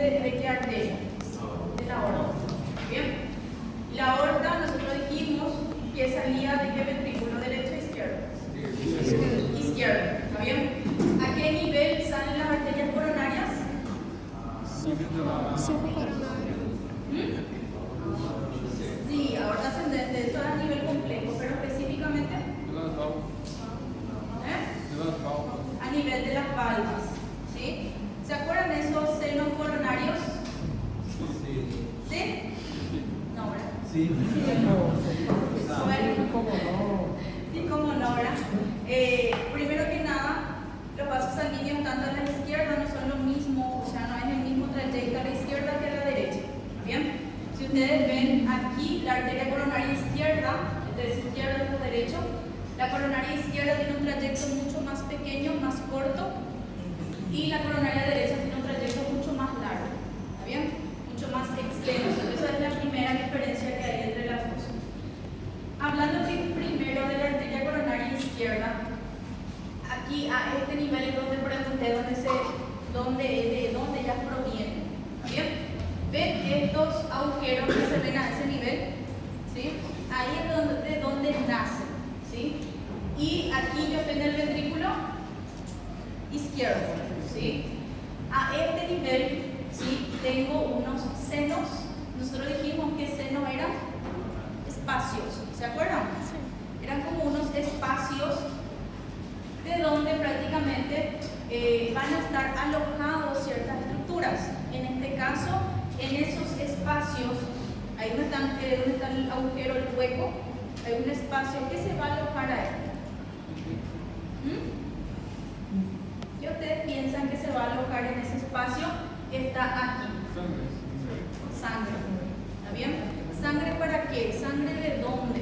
de qué arteria? De la aorta. Bien. La aorta nosotros dijimos que salía de qué ventrículo, derecho o izquierdo. Izquierdo. ¿Está bien? ¿A qué nivel salen las arterias coronarias? Sí, aorta ascendente, eso es a nivel complejo, pero específicamente a nivel de las valvas. ¿Sí? ¿Se acuerdan de esos senos coronarios? ¿Sí? No, ¿verdad? Sí. Bueno, sí, como no, ¿verdad? Primero que nada, los vasos sanguíneos tanto a la izquierda no son lo mismo, o sea, no es el mismo trayecto a la izquierda que a la derecha. ¿Bien? Si ustedes ven aquí la arteria coronaria izquierda, entonces izquierda y derecho, la coronaria izquierda tiene un trayecto mucho más pequeño, más corto, y la coronaria derecha tiene un trayecto mucho más largo. ¿Está bien? Mucho más extenso. Esa es la primera diferencia que hay entre las dos. Hablando primero de la arteria coronaria izquierda, aquí a este nivel es donde pregunté de dónde ellas provienen. ¿Está bien? ¿Ven estos agujeros que se ven a ese nivel? ¿Sí? Ahí es de donde nacen. ¿Sí? Y aquí yo tengo el ventrículo izquierdo. ¿Sí? A este nivel, ¿sí? Tengo unos senos. Nosotros dijimos que senos eran espacios. ¿Se acuerdan? Sí. Eran como unos espacios de donde prácticamente van a estar alojados ciertas estructuras. En este caso, en esos espacios, ahí donde está el agujero, el hueco, hay un espacio que se va a alojar ahí. ¿Qué ustedes piensan que se va a alojar en ese espacio? Está aquí. Sangre. ¿Está bien? ¿Sangre para qué? ¿Sangre de dónde?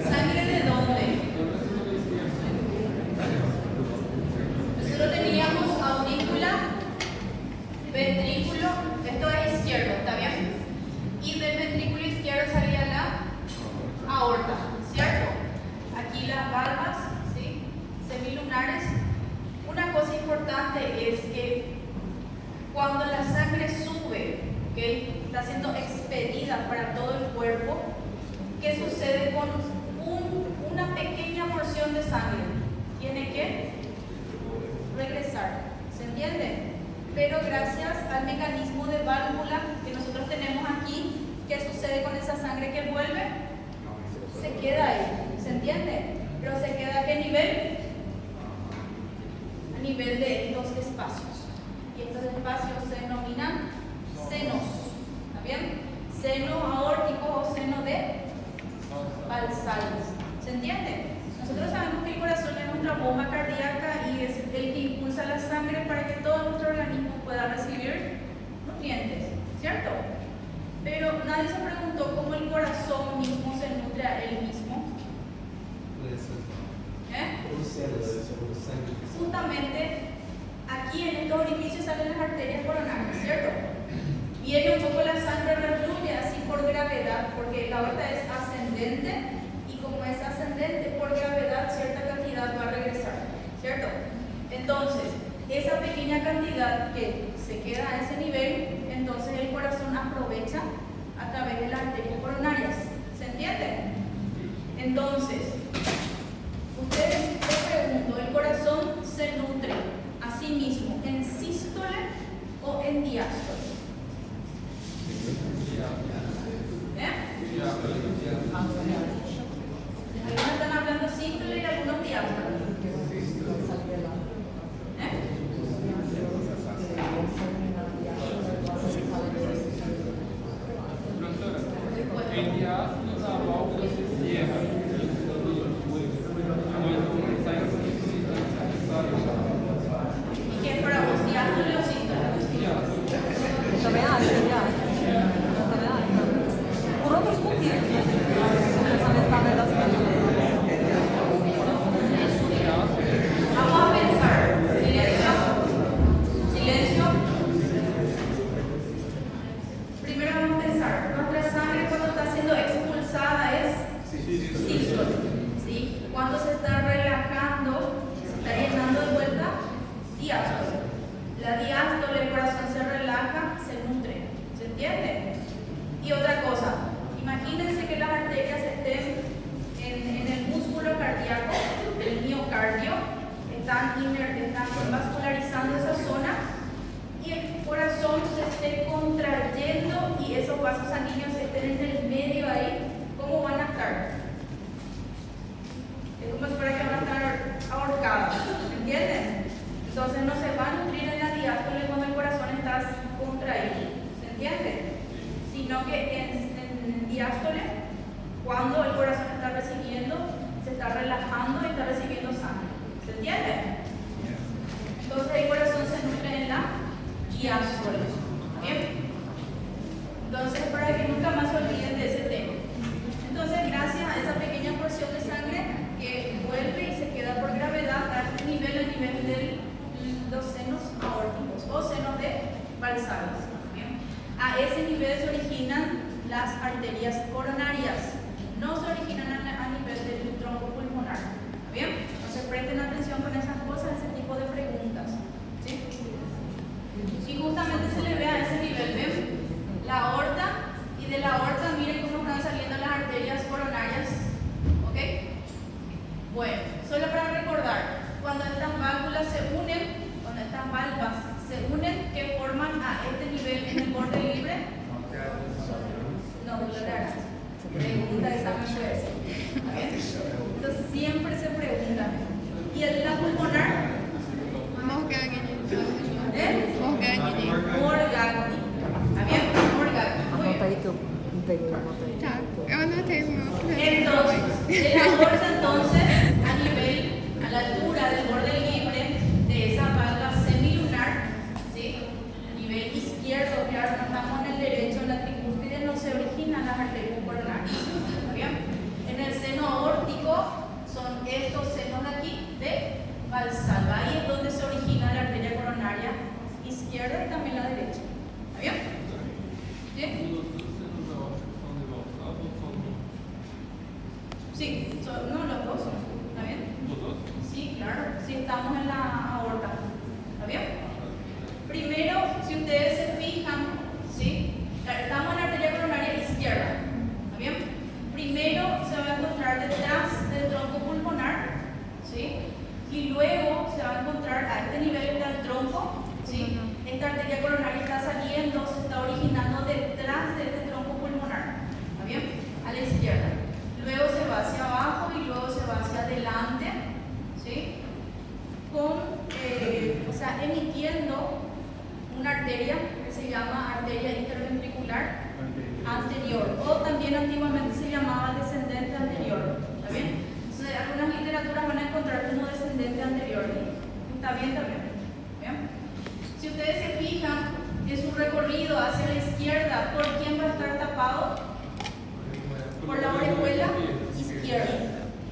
¿Sangre de dónde? Nosotros teníamos aurícula, ventrículo, esto es izquierdo, ¿está bien? Y del ventrículo izquierdo salía la aorta, ¿cierto? Aquí las valvas, ¿sí? Semilunares. Una cosa importante es que cuando la sangre sube, ¿okay? Está siendo expedida para todo el cuerpo, ¿qué sucede con una pequeña porción de sangre? Tiene que regresar, ¿se entiende? Pero gracias al mecanismo de válvula que nosotros tenemos aquí, ¿qué sucede con esa sangre que vuelve? Se queda ahí, ¿se entiende? Pero se queda ¿a qué nivel? A nivel de estos espacios. Y estos espacios se denominan senos. ¿Está bien? Seno aórtico o seno de valsales. ¿Se entiende? Nosotros sabemos que el corazón es nuestra bomba cardíaca y es el que impulsa la sangre para que todo nuestro organismo pueda recibir nutrientes, ¿cierto? Pero nadie se preguntó cómo el corazón mismo se nutre a él mismo. Justamente aquí en estos orificios salen las arterias coronarias, ¿cierto? Viene un poco la sangre, refluye así por gravedad, porque la aorta es ascendente y como es ascendente por gravedad, cierta cantidad va a regresar, ¿cierto? Entonces, esa pequeña cantidad que se queda a ese nivel, entonces el corazón aprovecha a través de las arterias coronarias. ¿Se entiende? Entonces, ustedes les pregunto, ¿el corazón se nutre a sí mismo en sístole o en diástole? Algunos están hablando sístole y algunos diástole. ¿Y qué es para vos, diástole o sístole? La diástole, el corazón se relaja, se nutre. ¿Se entiende? Y otra cosa, imagínense que las arterias estén en el músculo cardíaco, el miocardio, están vascularizando esa zona y el corazón se esté contrayendo y esos vasos sanguíneos estén en el medio ahí. ¿Cómo van a estar? Es como si fuera que van a estar ahorcados, ¿entienden? Entonces no se va a nutrir en la diástole cuando el corazón está contraído, ¿se entiende? Sino que en diástole, cuando el corazón está recibiendo, se está relajando y está recibiendo sangre, ¿se entiende? Entonces el corazón se nutre en la diástole, ¿bien? Entonces para que nunca más se olviden de ese tema. Entonces, gracias a esa pequeña porción de sangre que vuelve y se queda por gravedad a este nivel, a nivel de los senos aórticos o senos de Valsalva. A ese nivel se originan las arterias coronarias, no se originan a nivel del tronco pulmonar. ¿Bien? Entonces, presten atención con esas cosas, ese tipo de preguntas. ¿Sí? Y justamente se le ve a ese nivel, ¿ven? La aorta. Y de la aorta, miren cómo están saliendo las arterias coronarias. ¿Ok? Bueno, solo para recordar, cuando estas válvulas se unen, cuando estas valvas se unen, que forman a este nivel en el borde libre. No, declarar. Pregunta de examen puede ser. Entonces siempre se pregunta. ¿Y el de la pulmonar? Morgagni. ¿Está bien? Morgagni. Entonces, el aorta entonces, a la altura del borde libre de esa valva semilunar, ¿sí? A nivel izquierdo, claro, no estamos en el derecho, en la tricúspide no se originan las arterias coronarias. ¿Está bien? En el seno aórtico son estos senos de aquí de Valsalva. Ahí es donde se origina la arteria coronaria izquierda y también la derecha. ¿Está bien? ¿Sí? Sí, no, los dos son. ¿Está bien? ¿Los dos? Sí, claro. Sí, estamos en la aorta. ¿Está bien? Primero, si ustedes se fijan, ¿sí? Estamos en la arteria coronaria izquierda. ¿Está bien? Primero se va a encontrar detrás del tronco pulmonar, ¿sí? Y luego se va a encontrar a este nivel está el tronco, ¿sí? Esta arteria coronaria está saliendo, se está originando detrás de este tronco pulmonar. ¿Está bien? A la izquierda. Luego se va hacia abajo y luego se va hacia adelante, ¿sí? Emitiendo una arteria que se llama arteria interventricular anterior, o también antiguamente se llamaba descendente anterior. ¿Está bien? Entonces, algunas literaturas van a encontrar como descendente anterior. ¿Está bien también? ¿Bien? Si ustedes se fijan en su recorrido hacia la izquierda, ¿por quién va a estar tapado? Por la orejuela izquierda.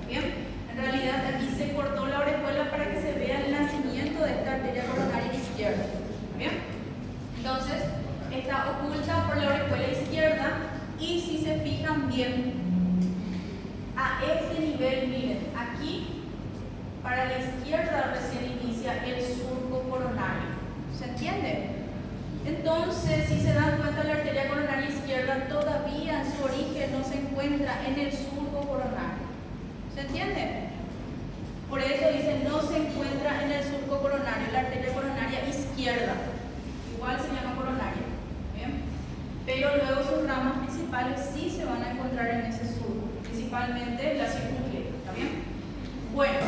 ¿Bien? En realidad aquí se cortó la orejuela para que se vea el nacimiento de esta arteria coronaria izquierda. ¿Bien? Entonces, está oculta por la orejuela izquierda y si se fijan bien, a este nivel, miren, aquí, para la izquierda recién inicia el surco coronario. ¿Se entiende? Entonces, si se dan cuenta, la arteria coronaria izquierda todavía en su origen no se encuentra en el surco coronario. ¿Se entiende? Por eso dicen no se encuentra en el surco coronario, la arteria coronaria izquierda. Igual se llama coronaria. ¿Bien? Pero luego sus ramas principales sí se van a encontrar en ese surco, principalmente la circunfleja. ¿Está bien? Bueno,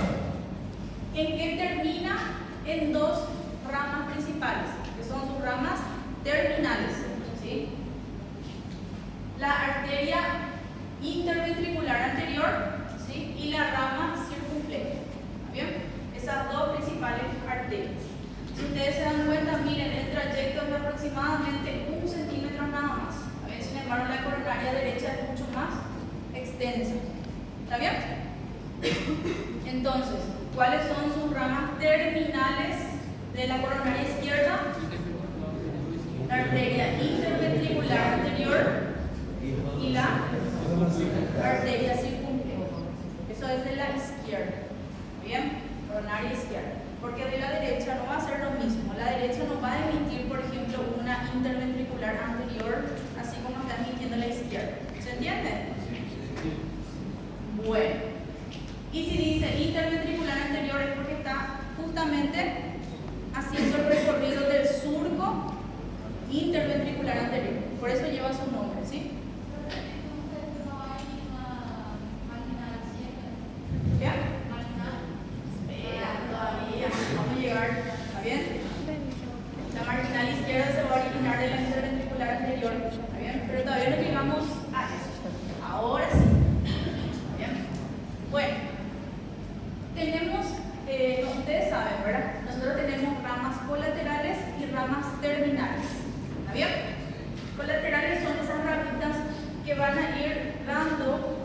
¿en qué termina? En dos ramas principales, que son sus ramas terminales, ¿sí? La arteria interventricular anterior, ¿sí? Y la rama circunfleja. ¿Bien? Esas dos principales arterias. Si ustedes se dan cuenta, miren, el trayecto es de aproximadamente 1 centímetro nada más. Sin embargo, la coronaria derecha es mucho más extensa. ¿Está bien? Entonces, ¿cuáles son sus ramas terminales de la coronaria izquierda? La arteria interventricular anterior y la arteria circunfleja. Eso es de la izquierda. ¿Bien? Coronaria izquierda. Porque de la derecha no va a ser lo mismo. La derecha no interventricular anterior, así como está emitiendo la izquierda. ¿Se entiende? Bueno, y si dice interventricular anterior es porque está justamente haciendo el recorrido del surco interventricular anterior. Por eso lleva su nombre, ¿sí? ¿Ya? Espera, todavía. Vamos a llegar. ¿Está bien? La marginal izquierda se va a originar de la interventricular anterior. ¿Está bien? Pero todavía no llegamos a eso. Ahora sí. ¿Está bien? Bueno, tenemos, ustedes saben, ¿verdad? Nosotros tenemos ramas colaterales y ramas terminales. ¿Está bien? Colaterales son esas ramitas que van a ir dando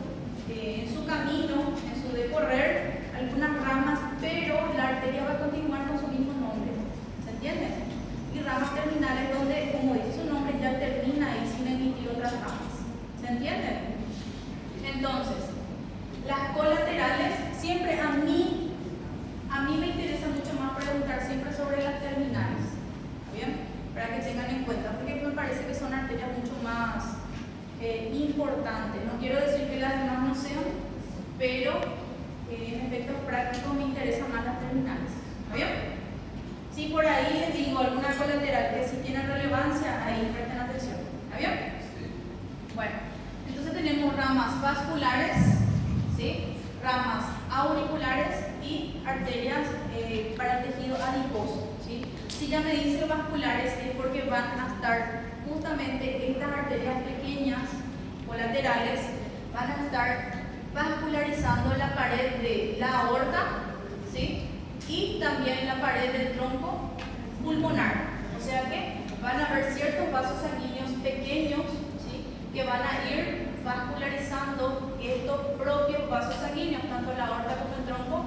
en su camino, en su decorrer, algunas ramas, pero la arteria va a continuar con su mismo nombre. ¿Se entiende? Y ramas terminales donde, como dice su nombre, ya termina ahí sin emitir otras ramas. ¿Se entiende? Entonces, las colaterales, siempre a mí me interesa mucho más preguntar siempre sobre las terminales. ¿Está bien? Para que tengan en cuenta, porque me parece que son arterias mucho más importantes. No quiero decir que las demás no sean, pero en efectos prácticos me interesan más las terminales. ¿Está bien? Si por ahí les digo alguna colateral que sí tiene relevancia, ahí presten atención. ¿Está bien? Bueno, entonces tenemos ramas vasculares, ¿sí? Ramas auriculares y arterias para el tejido adiposo, ¿sí? Si ya me dice vasculares es porque van a estar justamente estas arterias pequeñas colaterales, van a estar vascularizando la pared de la aorta, ¿sí? Y también la pared del tronco pulmonar. O sea que van a haber ciertos vasos sanguíneos pequeños, ¿sí? Que van a ir vascularizando estos propios vasos sanguíneos, tanto la aorta como el tronco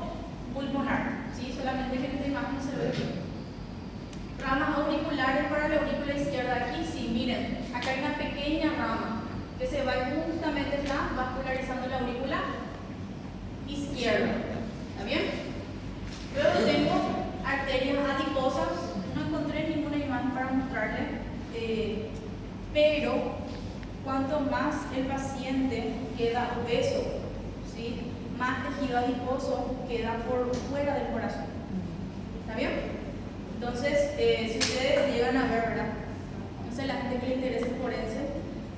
pulmonar, ¿sí? Solamente que en esta imagen no se ve bien. Ramas auriculares para la aurícula izquierda. Aquí sí, miren, acá hay una pequeña rama que se va justamente, está vascularizando la aurícula izquierda. ¿Está bien? Luego tengo arterias adiposas. No encontré ninguna imagen para mostrarles, pero cuanto más el paciente queda obeso, ¿sí? Más tejido adiposo queda por fuera del corazón. ¿Está bien? Entonces, si ustedes llegan a ver, ¿verdad? No sé, la gente que le interesa el forense,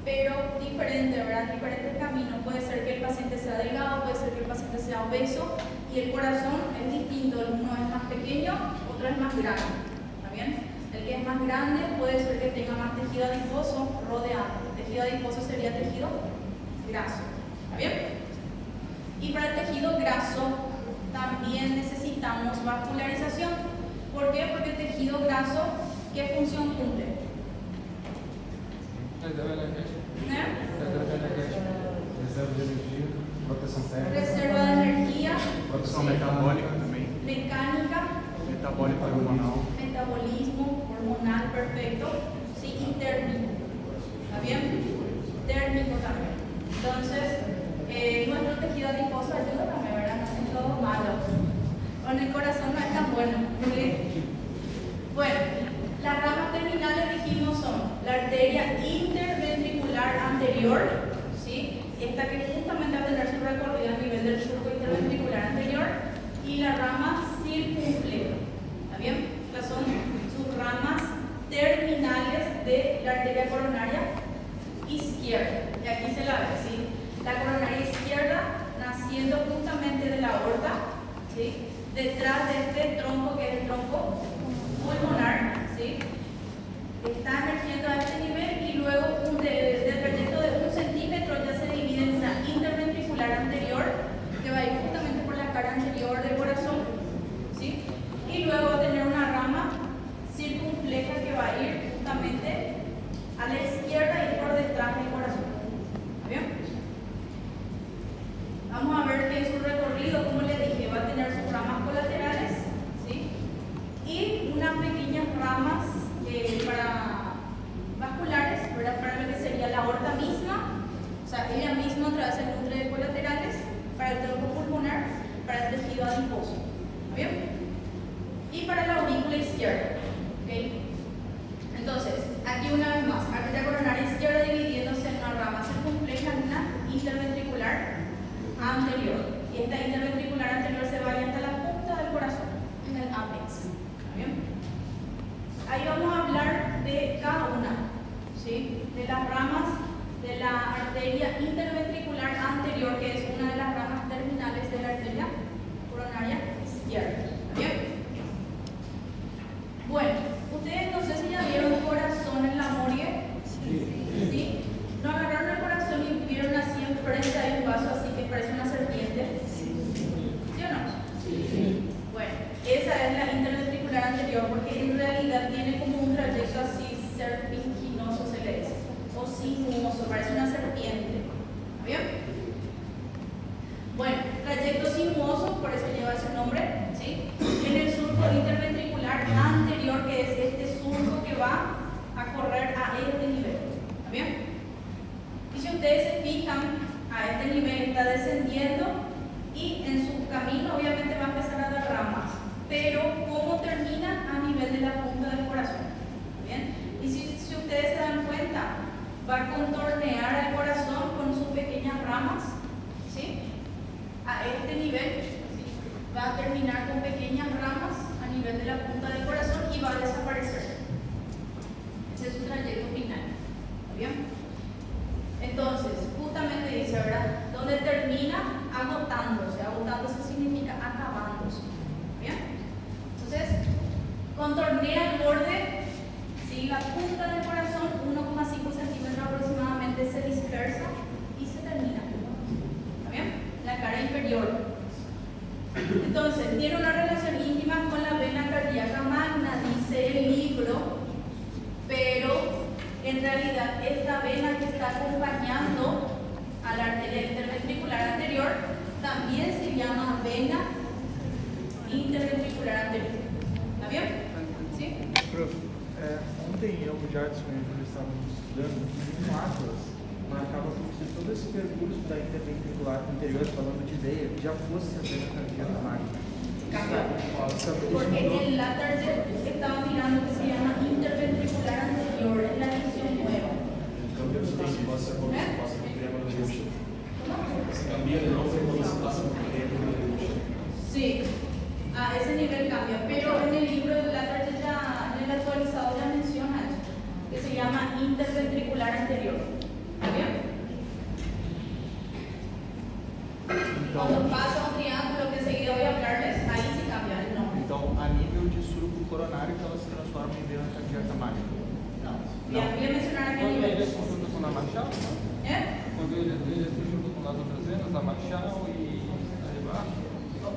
pero diferente, ¿verdad? Diferentes caminos. Puede ser que el paciente sea delgado, puede ser que el paciente sea obeso, y el corazón es distinto. Uno es más pequeño, otro es más grande. ¿Está bien? El que es más grande puede ser que tenga más tejido adiposo rodeando. El tejido adiposo sería tejido graso. ¿Está bien? Y para el tejido graso también necesitamos vascularización. ¿Por qué? Porque el tejido graso, ¿qué función cumple? Reserva de energía, Proteção metabólica também. mecánica, Metabólica hormonal. metabolismo hormonal perfecto, sí, y térmico. ¿Está bien? Térmico también. Entonces, nuestro tejido adiposo ayuda también, ¿verdad? No son todos malos. Con el corazón no es tan bueno. ¿Sí? Bueno, las ramas terminales dijimos son la arteria interventricular anterior, ¿sí? Esta que justamente va a tener su recorrido a nivel del surco interventricular anterior, y la rama circunfleja. ¿Está bien? Estas son sus ramas terminales de la arteria coronaria izquierda. Y aquí se la ve, ¿sí? La coronaria izquierda naciendo justamente de la aorta, ¿sí? Detrás de este tronco que es el tronco pulmonar, ¿sí? Está emergiendo a este nivel, y luego del trayecto de 1 centímetro ya se divide en una interventricular anterior que va a ir justamente por la cara anterior del corazón, ¿sí? Y luego va a tener una rama circunfleja que va a ir justamente a la izquierda y por detrás del corazón. ¿Está bien? Vamos a ver que en su recorrido, como les dije, va a tener sus ramas colaterales, ¿sí? Y unas pequeñas ramas de las ramas de la arteria interventricular anterior, que es una de las ramas terminales de la arteria coronaria izquierda. ¿Bien? Bueno, ustedes no sé si ya vieron el corazón en la morgue. ¿Sí? ¿No agarraron el corazón y vieron así enfrente hay un vaso así que parece una serpiente? ¿Sí o no? Sí. Bueno, esa es la interventricular anterior, porque en realidad tiene como un trayecto así serpinginoso, se le dice, o sinuoso, parece una serpiente. ¿Está bien? Bueno, trayecto sinuoso, por eso lleva ese nombre, ¿sí? En el surco interventricular anterior, que es este surco que va a correr a este nivel. ¿Está bien? Y si ustedes se fijan, a este nivel está descendiendo y en su camino obviamente va a empezar a dar ramas. Pero ¿cómo termina? A nivel de la punta del corazón. ¿Bien? Y si ustedes se dan cuenta, va a contornear el corazón con sus pequeñas ramas, ¿sí? A este nivel, ¿sí? Va a terminar con pequeñas ramas a nivel de la punta del corazón y va a desaparecer. Ese es su trayecto final. ¿Está bien? Entonces, justamente dice, ¿verdad? Donde termina agotándose. Agotándose significa acabándose. ¿Bien? Entonces, contornea el borde, ¿sí? La punta del corazón, 1,5 centímetros aproximadamente, se dispersa y se termina. ¿Está bien? La cara inferior. Entonces, tiene una relación íntima con la vena cardíaca magna, dice el libro, pero en realidad esta vena que está acompañando a la arteria interventricular anterior también se llama vena interventricular anterior. ¿Está bien? ¿Sí? Prof, ontem eu e o Jadson, quando estávamos estudando, um atlas marcava como se todo esse percurso da interventricular anterior, falando de veia, já fosse a vena cardíaca magna. Porque en la tercera estaba mirando que se llama interventricular anterior, es la edición nueva. Sí, a ese nivel cambia, pero en el libro de la tercera, en el actualizado ya menciona eso, que se llama interventricular anterior. ¿Está bien? Cuando pasa un triángulo que enseguida voy a hablarles, ahí sí cambia el nombre. Então, a nível de surco coronário, que ela se transforma em vena cardíaca magna. No. Voy a mencionar a qué Quando nivel. ele se junta com a marchal, quando ele se junta com as outras venas, a marchal e a rebaixo.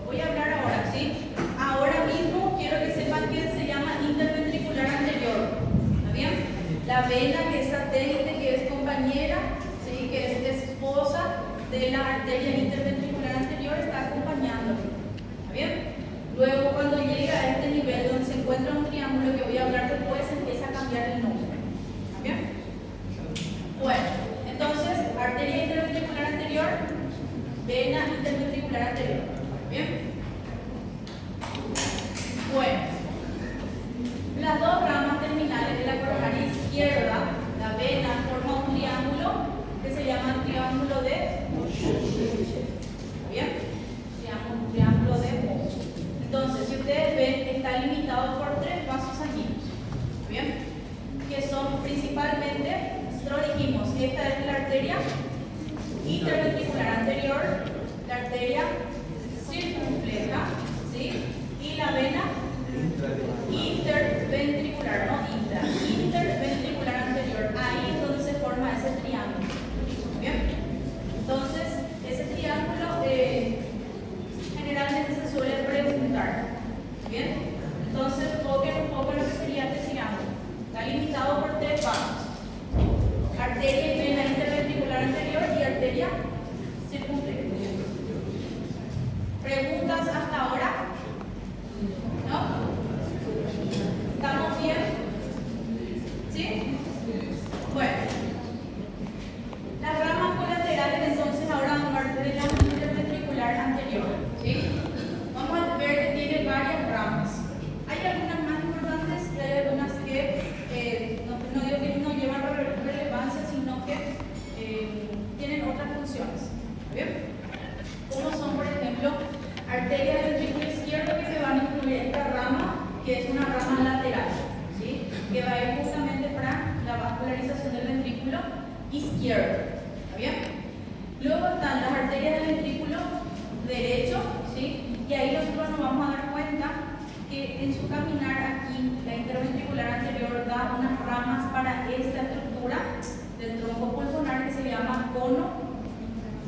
Voy a hablar ahora, ¿sí? Ahora mismo quiero que sepan que se llama interventricular anterior. ¿Está bien? La vena que es satélite, que es compañera, ¿sí? Que es esposa de la arteria interventricular anterior, está acompañándolo. ¿Está bien? Luego, cuando llega a este nivel donde se encuentra un triángulo que voy a hablar después, empieza a cambiar el nombre. ¿Está bien? Bueno, entonces, arteria interventricular anterior, vena interventricular anterior. ¿Bien? Bueno, las dos ramas terminales de la coronaria izquierda, la vena forma un triángulo que se llama triángulo de Moshe. ¿Bien? Se llama un triángulo de Moshe. Entonces, si ustedes ven, está limitado por 3 vasos sanguíneos. ¿Bien? Que son principalmente, nosotros dijimos, esta es la arteria interventricular anterior, la arteria circunfleja, ¿sí? Y la vena interventricular, no interventricular anterior. Ahí es donde se forma ese triángulo. ¿Bien? Entonces, ese triángulo generalmente se suele preguntar. ¿Bien? Entonces, toquen un poco lo que sería este triángulo. Está limitado por 3 vasos: arteria y vena interventricular anterior y arteria circunfleja. izquierdo. ¿Está bien? Luego están las arterias del ventrículo derecho, ¿sí? Y ahí nosotros nos vamos a dar cuenta que en su caminar aquí, la interventricular anterior da unas ramas para esta estructura del tronco pulmonar que se llama cono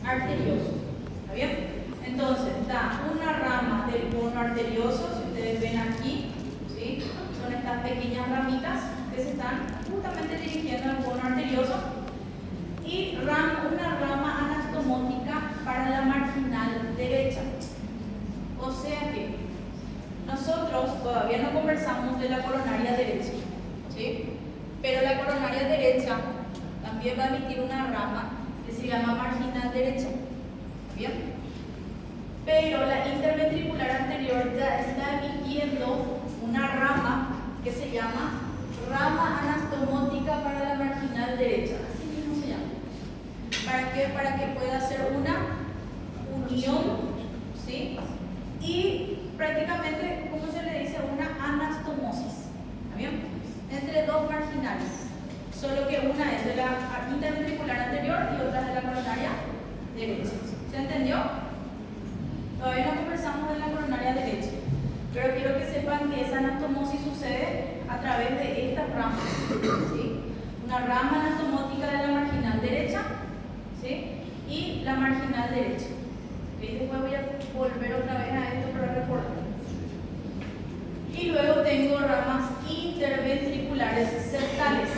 arterioso. ¿Está bien? Entonces, da una rama del cono arterioso, si ustedes ven aquí, ¿sí? Son estas pequeñas ramitas que se están justamente dirigiendo al cono arterioso. Y una rama anastomótica para la marginal derecha. O sea que nosotros todavía no conversamos de la coronaria derecha, ¿sí? Pero la coronaria derecha también va a emitir una rama que se llama marginal derecha. ¿Bien? Pero la interventricular anterior ya está emitiendo una rama que se llama rama anastomótica para la marginal derecha. Así mismo se llama. ¿Para qué? Para que pueda hacer una unión, ¿sí? Y prácticamente, ¿cómo se le dice? Una anastomosis. ¿Está bien? Entre dos marginales. Solo que una es de la interventricular anterior y otra es de la coronaria derecha. ¿Se entendió? Todavía no conversamos de la coronaria derecha, pero quiero que sepan que esa anastomosis sucede a través de estas ramas, ¿sí? Una rama anatomótica de la marginal derecha, ¿sí? Y la marginal derecha. ¿Sí? Después voy a volver otra vez a esto para recordar. Y luego tengo ramas interventriculares septales.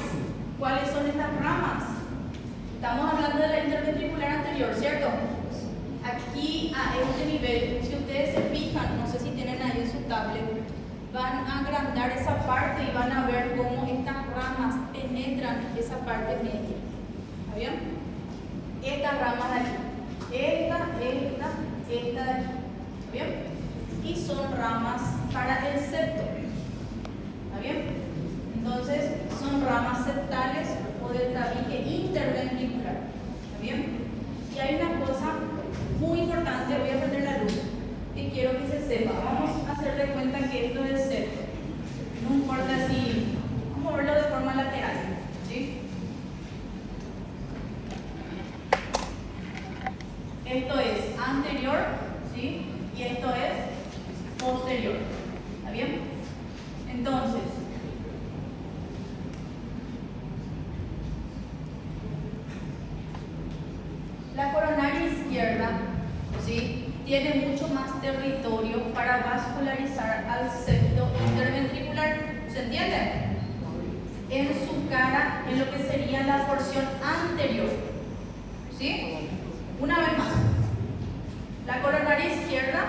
¿Cuáles son estas ramas? Estamos hablando de la interventricular anterior, ¿cierto? Aquí a este nivel, si ustedes se fijan, no sé si tienen ahí en su tablet, van a agrandar esa parte y van a ver cómo estas ramas penetran esa parte media. ¿Está bien? Estas ramas de aquí. Esta de aquí. ¿Está bien? Y son ramas para el septo. ¿Está bien? Entonces, son ramas septales o del tabique interventricular. ¿Está bien? Y hay una cosa muy importante, voy a prender la luz, que quiero que se sepa. Vamos a hacer de cuenta que esto es el septo. No importa si, vamos a verlo de forma lateral, ¿sí? Esto es anterior, ¿sí? Y esto es posterior. ¿Está bien? Entonces, la coronaria izquierda, ¿sí? Tiene mucho más territorio para vascularizar al septo interventricular. ¿Se entiende? En su cara, en lo que sería la porción anterior. ¿Sí? Una vez más. La coronaria izquierda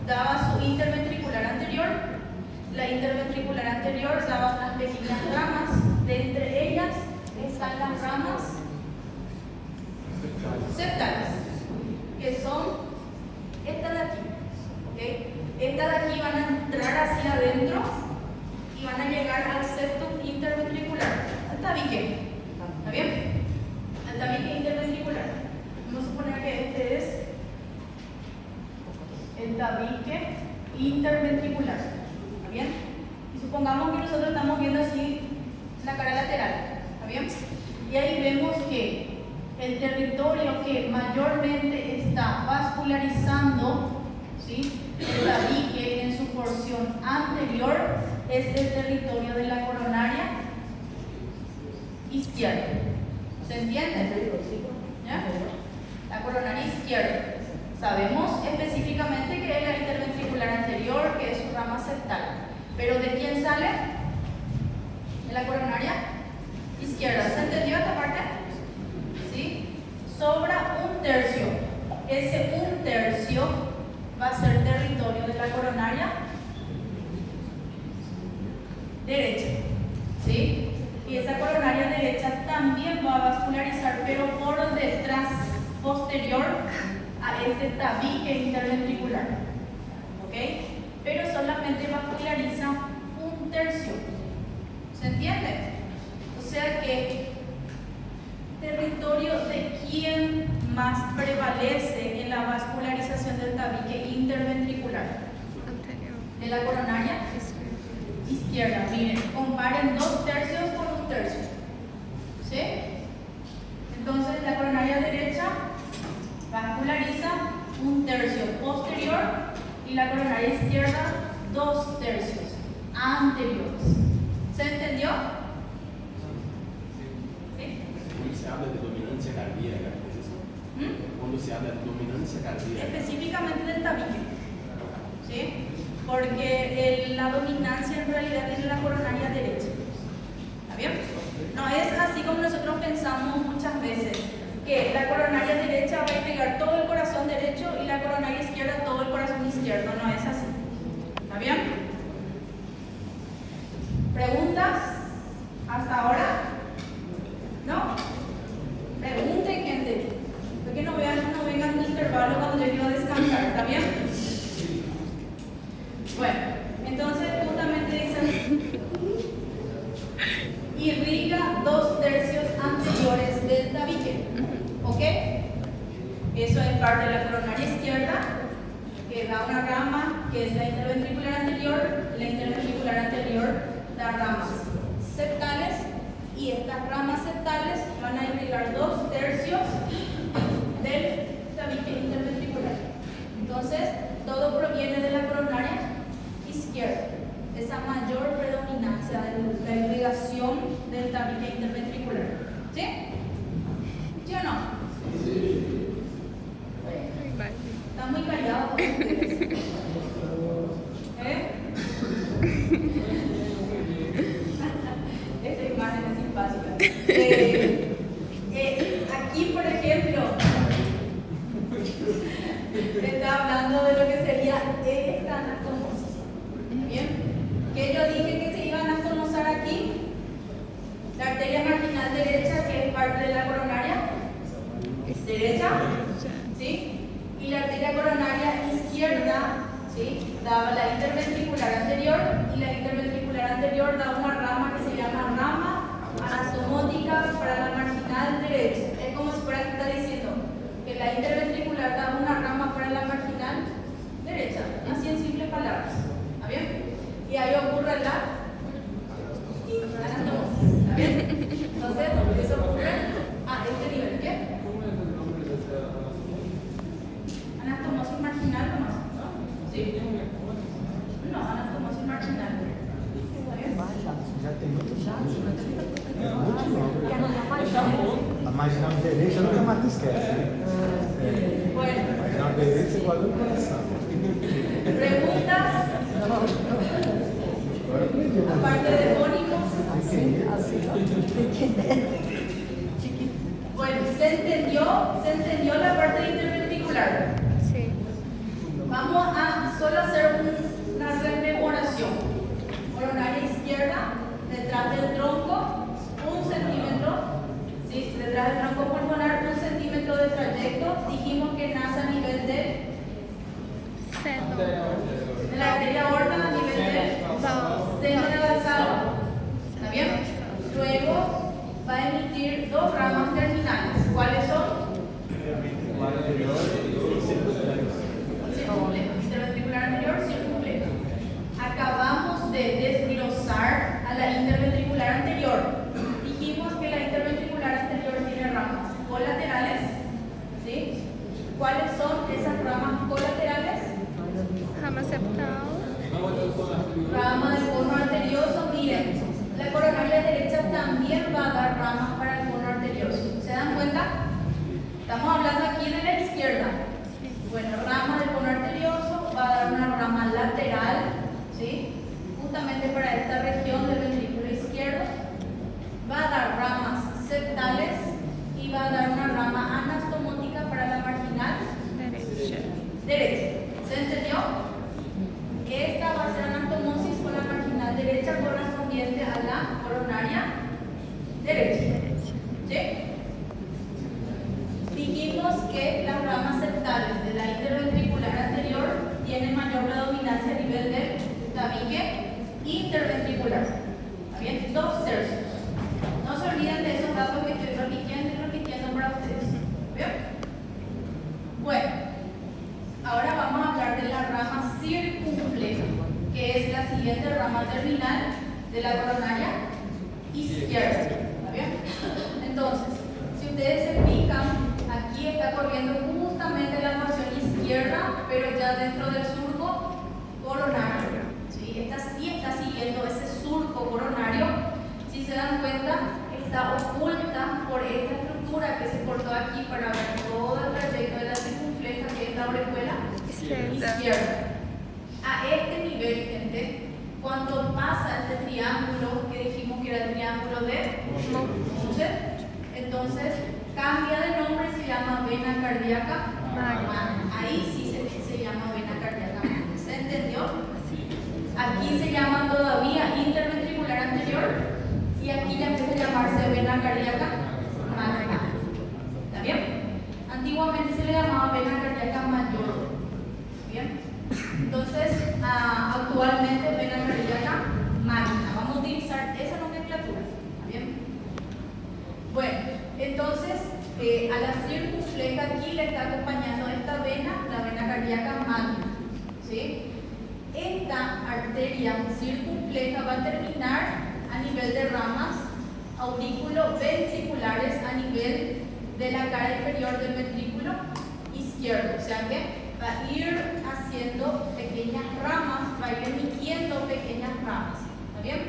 daba su interventricular anterior. La interventricular anterior daba unas pequeñas ramas. De entre ellas están las ramas septales, que son estas de aquí. ¿Okay? Estas de aquí van a entrar hacia adentro y van a llegar al septum interventricular, al tabique. ¿Está bien? Al tabique interventricular. Vamos a suponer que este es el tabique interventricular. ¿Está bien? Y supongamos que nosotros estamos viendo así la cara lateral. ¿Está bien? Y ahí vemos que el territorio que mayormente está vascularizando, ¿sí?, el tabique en su porción anterior es el territorio de la coronaria izquierda. ¿Se entiende? ¿Ya? La coronaria izquierda. Sabemos específicamente que es la interventricular anterior, que es su rama septal. ¿Pero de quién sale? De la coronaria izquierda. ¿Se entendió esta parte? ¿Sí? Sobra un tercio. Ese un tercio va a ser territorio de la coronaria derecha. ¿Sí? Y esa coronaria derecha también va a vascularizar, pero por detrás, posterior a este tabique interventricular. ¿Ok? Pero solamente vasculariza un tercio. ¿Se entiende? O sea que territorio de quién más prevalece en la vascularización del tabique interventricular. De la coronaria izquierda. Miren, comparen 2 tercios con 1 tercio. ¿Sí? la coronaria izquierda 2/3 anteriores. ¿Se entendió? ¿Sí? Quando se habla de dominancia cardíaca, ¿es eso? Cuando se habla de dominancia cardíaca. Específicamente del tabique. ¿Sí? Porque la dominancia en realidad tiene la coronaria derecha. ¿Está bien? No es así como nosotros pensamos muchas veces, que la coronaria derecha va a pegar todo el corazón derecho y la coronaria izquierda todo el corazón izquierdo. No es así. ¿Está bien? ¿Preguntas hasta ahora? ¿No? Pregunten, gente. Porque no vengan en intervalo cuando yo quiero descansar. ¿Está bien? Bueno, entonces justamente dicen, irriga 2/3 anteriores del tabique. ¿Ok? Eso es parte de la coronaria izquierda, que da una rama, que es la interventricular anterior. La interventricular anterior da ramas septales, y estas ramas septales van a irrigar 2/3 del tabique interventricular. Entonces, todo proviene de la coronaria izquierda, esa mayor predominancia de la irrigación del tabique interventricular. ¿Sí? ¿Sí o no? Sí. Están muy callados ustedes. ¿Eh? Esta imagen es simpática. Aquí, por ejemplo, está hablando de lo que sería esta anastomosis. ¿Bien? Que yo dije que se iban a anastomosar aquí. La arteria marginal derecha, que es parte de la coronaria derecha, ¿sí? Y la arteria coronaria izquierda, ¿sí? Daba la interventricular anterior, y la interventricular anterior da una rama que se llama rama anastomótica para la marginal derecha. Es como si fuera que está diciendo que la interventricular da una rama para la marginal derecha, así en simples palabras. ¿Está bien? Y ahí ocurre la anastomosis. ¿Está bien? Entonces, eso ocurre a este nivel. ¿Qué? ¿Cómo es el nombre de esa anastomosis? Anastomosis marginal nomás. ¿Sí? No, anastomosis marginal. ¿Está bien? Já tem muito chato. É muito nome. A marginal direita nunca mais esquece. Né? Bueno, A marginal direita você guarda no coração. preguntas, Agora aprendi. aparte de fónicos. Bueno, ¿se entendió la parte interventricular? Sí. Vamos a solo hacer una rememoración. Coronaria izquierda, detrás del tronco, 1 centímetro. ¿Sí? Detrás del tronco pulmonar, 1 centímetro de trayecto. Dijimos que nace a nivel de la arteria aorta, a nivel del seno nasal. ¿Está bien? Luego va a emitir 2 ramas terminales. ¿Cuáles son? Interventricular anterior, circunflejo. Acabamos de desglosar a la interventricular anterior. Dijimos que la interventricular anterior tiene ramas colaterales. ¿Sí? ¿Cuáles son esas ramas colaterales? Rama septal. Rama del cono arterioso. Miren, la coronaria derecha también va a dar ramas para el cono arterioso. ¿Se dan cuenta? Estamos hablando aquí de la izquierda. Bueno, rama del cono arterioso va a dar una rama lateral, ¿sí? Justamente para esta región del ventrículo izquierdo. Va a dar ramas septales y va a dar una rama anastomótica para la marginal derecha. ¿Se entendió? Esta va a ser anastomosis con la marginal derecha correspondiente a la coronaria derecha. ¿Sí? Dijimos que las ramas septales de la interventricular anterior tienen mayor predominancia a nivel del tabique interventricular. ¿Está bien? 2/3. No se olviden de esos datos que estoy repitiendo para ustedes. ¿Bien? Bueno, ahora vamos a hablar de la rama circunfleja, que es la siguiente rama terminal de la coronaria izquierda. ¿Está bien? Entonces, si ustedes se fijan, aquí está corriendo justamente la porción izquierda, pero ya dentro del surco izquierda está oculta por esta estructura que se cortó aquí para ver todo el trayecto de la circunfleja, que es la orejuela izquierda. A este nivel, gente, cuando pasa este triángulo que dijimos que era el triángulo de Mosher, entonces cambia de nombre y se llama vena cardíaca magna. Ahí sí se llama vena cardíaca magna. ¿Se entendió? Aquí se llama todavía interventricular anterior y aquí ya empieza a llamarse vena cardíaca magna. ¿Está bien? Antiguamente se le llamaba vena cardíaca mayor. ¿Bien? Entonces, actualmente vena cardíaca magna. Vamos a utilizar esa nomenclatura. ¿Está bien? Bueno, entonces a la circunfleja aquí le está acompañando esta vena, la vena cardíaca magna. ¿Sí? Esta arteria circunfleja va a terminar a nivel de ramas aurículo-ventriculares a nivel de la cara inferior del ventrículo izquierdo. O sea que va a ir haciendo pequeñas ramas, va a ir emitiendo pequeñas ramas. ¿Está bien?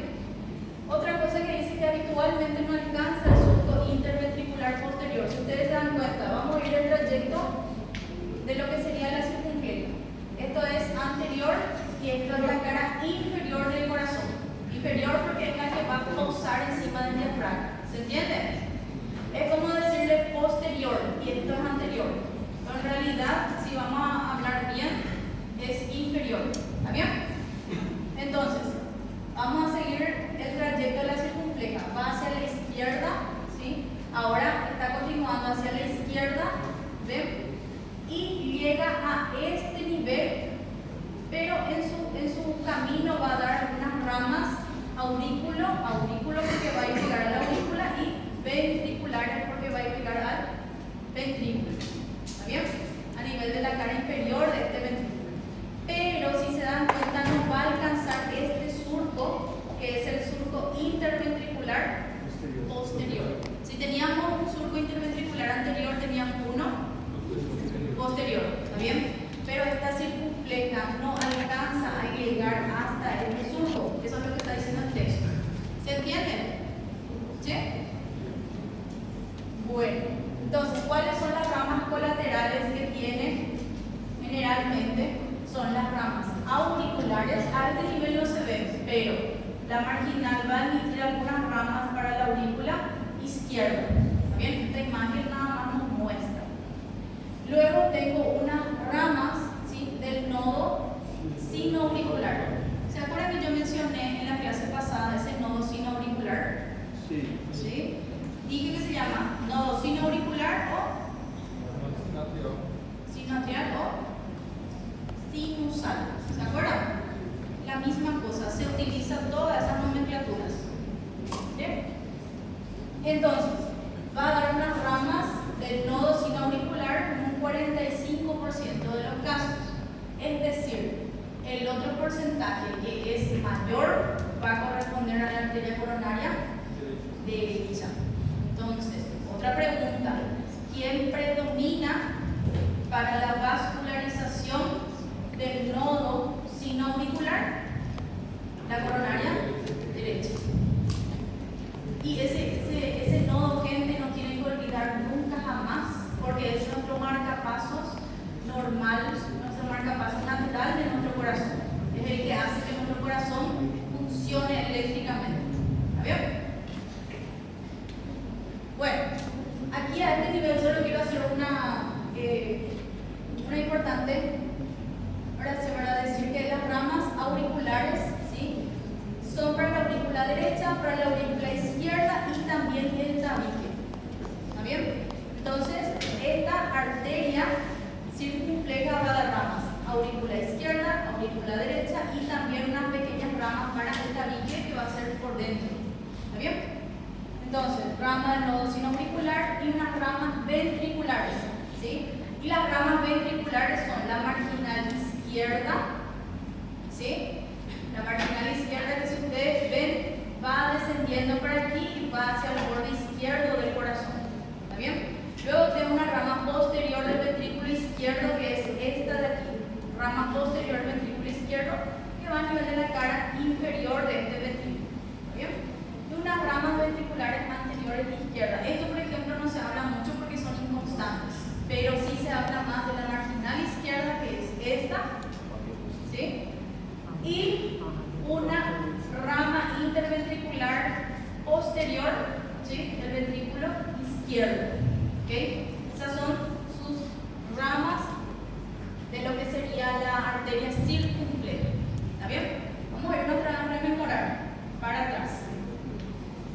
Otra cosa que dice que habitualmente no alcanza el surco interventricular posterior. Si ustedes se dan cuenta, vamos a ir el trayecto de lo que sería la circunfleja. Esto es anterior y esto es la cara inferior del corazón. Inferior porque es la que va a posar encima del diafragma. ¿Se entiende? Es como decirle posterior y esto es anterior. Pero en realidad, si vamos a hablar bien, es inferior. ¿Está bien? Entonces, vamos a seguir el trayecto de la circunfleja. Va hacia la izquierda, ¿sí? Ahora está continuando hacia la izquierda, ¿ven? Y llega a este nivel, pero en su camino va a dar unas ramas aurículo porque va a llegar a la aurícula y ventriculares porque va a llegar al ventrículo. ¿Está bien? A nivel de la cara inferior de este ventrículo. Pero si se dan cuenta, no va a alcanzar este surco, que es el surco interventricular posterior. Si teníamos un surco interventricular anterior, teníamos uno posterior. ¿Está bien? Pero esta circunfleja no alcanza a llegar hasta este surco. Eso es lo que está diciendo el texto. ¿Se entiende? ¿Sí? Bueno, entonces, ¿cuáles son las ramas colaterales que tiene generalmente? Son las ramas auriculares. A este nivel no se ven, pero la marginal va a emitir algunas ramas para la aurícula izquierda. ¿Está bien? Esta imagen nada más nos muestra. Luego tengo unas ramas, ¿sí?, del nodo sinoauricular. ¿Se acuerdan que yo mencioné en la clase pasada ese nodo sinoauricular? Sí. ¿Sí? Dije que se llama nodo sinoauricular o sinoatrial o sinusal. ¿Se acuerdan? La misma cosa, se utiliza todas esas nomenclaturas. ¿Bien? Entonces, va a dar unas ramas del nodo sinoauricular en un 45% de los casos. Es decir, el otro porcentaje que es mayor va a corresponder a la arteria coronaria derecha. Entonces, otra pregunta: ¿quién predomina para la vascularización del nodo sinoauricular? La coronaria derecha. Y ese nodo, gente, no tienen que olvidar nunca jamás, porque es nuestro marcapasos normal, nuestro marcapasos natural de nuestro corazón. Es el que hace que nuestro corazón funcione eléctricamente. ¿Está bien? Bueno, aquí a este nivel solo quiero hacer una importante oración para decir que las ramas auriculares, ¿sí?, son para la aurícula derecha, para la aurícula izquierda y también el tabique. ¿Está bien? Entonces, esta arteria circunfleja va a dar ramas aurícula izquierda, aurícula derecha y también unas pequeñas ramas para el tabique que va a ser por dentro. ¿Está bien? Entonces, rama del nodo sinoauricular y unas ramas ventriculares, ¿sí? Y las ramas ventriculares son la marginal izquierda, ¿sí? La marginal izquierda, que si ustedes ven, va descendiendo por aquí y va hacia el borde izquierdo del corazón. ¿Está bien? Luego tengo una rama posterior del ventrículo izquierdo, que es esta de aquí. Rama posterior del ventrículo izquierdo, que va a nivel de la cara inferior de este ventrículo. ¿Está bien? Y unas ramas ventriculares posterior, ¿sí? El ventrículo izquierdo. ¿Okay? Esas son sus ramas de lo que sería la arteria circunfleja. ¿Está bien? Vamos a ir otra vez a rememorar para atrás.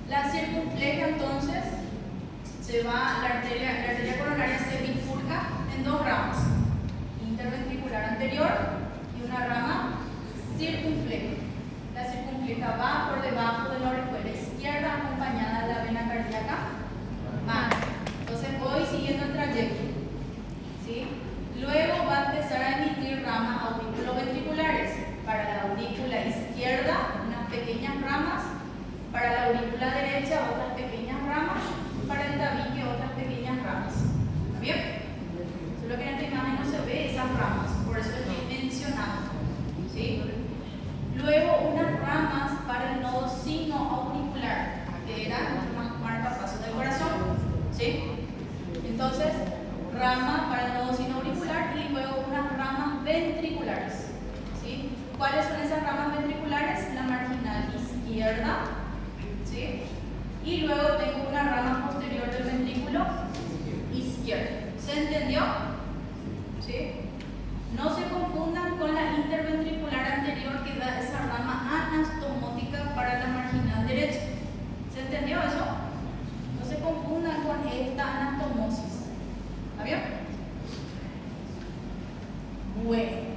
La circunfleja entonces la arteria coronaria se bifurca en dos ramas, interventricular anterior y una rama circunfleja. La circunfleja va por debajo de la aurícula izquierda acompañada de la vena cardíaca magra. Entonces voy siguiendo el trayecto, ¿sí? Luego va a empezar a emitir ramas auriculoventriculares. Para la aurícula izquierda, unas pequeñas ramas. Para la aurícula derecha, otras pequeñas ramas. Para el tabique, otras pequeñas ramas. ¿Está bien? Solo que en esta imagen no se ve esas ramas, por eso estoy mencionando. ¿Sí? Luego unas ramas para el nodo sinoauricular, que eran los marcapasos del corazón. ¿Sí? Entonces, rama para el nodo sinoauricular y luego unas ramas ventriculares. ¿Sí? ¿Cuáles son esas ramas ventriculares? La marginal izquierda, ¿sí? Y luego tengo una rama posterior del ventrículo izquierdo. ¿Se entendió? ¿Sí? No se confundan con la interventricular anterior que da esa rama anastomótica para la marginal derecha. ¿Se entendió eso? No se confundan con esta anastomosis. ¿Está bien? Bueno.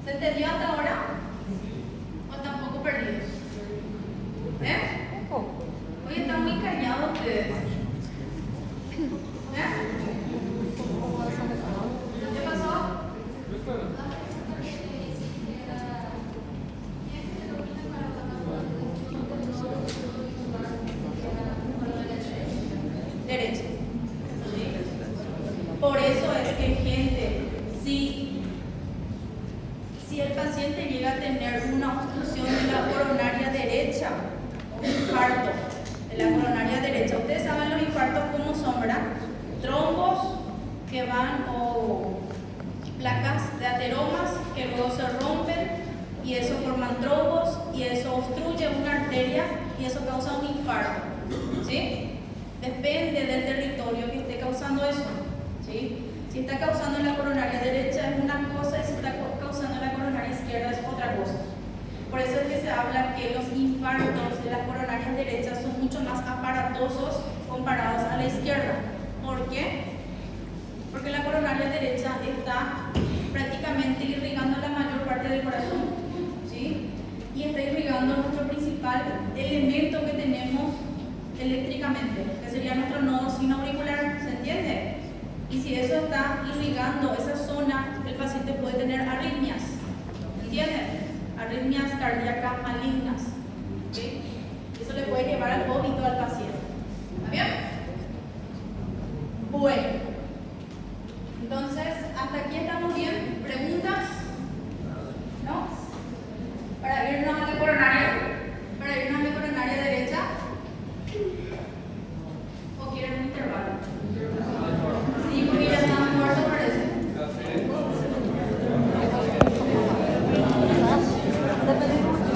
¿Se entendió hasta ahora? ¿O tampoco perdidos? Hoy están muy callados ustedes. ¿Qué pasó? Derecha. Por eso es que, gente, si el paciente llega a tener una obstrucción de la coronaria derecha, o un infarto de la coronaria derecha, ustedes saben los infartos cómo son, ¿verdad? Trombos que van o placas de ateromas que luego se rompen y eso forman trombos y eso obstruye una arteria y eso causa un infarto. ¿Sí? Depende del territorio que esté causando eso. ¿Sí? Si está causando en la coronaria derecha es una cosa y si está causando en la coronaria izquierda es otra cosa. Por eso es que se habla que los infartos de las coronarias derechas son mucho más aparatosos comparados a la izquierda. ¿Por qué? Porque la coronaria derecha está prácticamente irrigando la mayor parte del corazón, ¿sí? Y está irrigando nuestro principal elemento que tenemos eléctricamente, que sería nuestro nodo sinoauricular, ¿se entiende? Y si eso está irrigando esa zona, el paciente puede tener arritmias, ¿entienden? Arritmias cardíacas malignas, ¿sí? Eso le puede llevar al vómito al paciente.